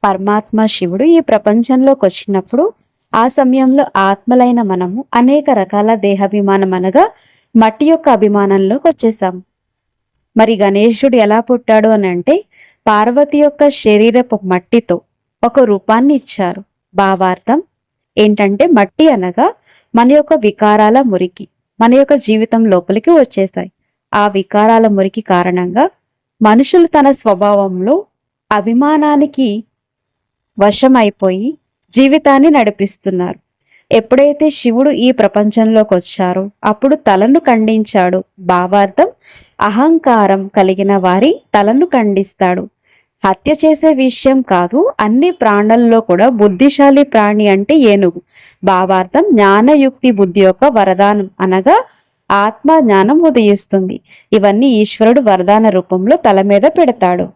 పరమాత్మ శివుడు ఈ ప్రపంచంలోకి వచ్చినప్పుడు ఆ సమయంలో ఆత్మలైన మనము అనేక రకాల దేహాభిమానం అనగా మట్టి యొక్క అభిమానంలోకి వచ్చేసాం. మరి గణేశుడు ఎలా పుట్టాడు అని అంటే పార్వతి యొక్క శరీరపు మట్టితో ఒక రూపాన్ని ఇచ్చారు. భావార్థం ఏంటంటే మట్టి అనగా మన యొక్క వికారాల మురికి మన యొక్క జీవితం లోపలికి వచ్చేసాయి. ఆ వికారాల మురికి కారణంగా మనుషులు తన స్వభావంలో అభిమానానికి వశమైపోయి జీవితాన్ని నడిపిస్తున్నారు. ఎప్పుడైతే శివుడు ఈ ప్రపంచంలోకి వచ్చారో అప్పుడు తలను ఖండించాడు. భావార్థం అహంకారం కలిగిన వారి తలను ఖండిస్తాడు. హత్య చేసే విషయం కాదు, అన్ని ప్రాణుల్లో కూడా బుద్ధిశాలి ప్రాణి అంటే ఏనుగు. భావార్థం జ్ఞానయుక్తి బుద్ధి యొక్క వరదానం అనగా ఆత్మ జ్ఞానం ఉదయిస్తుంది. ఇవన్నీ ఈశ్వరుడు వరదాన రూపంలో తల మీద పెడతాడు.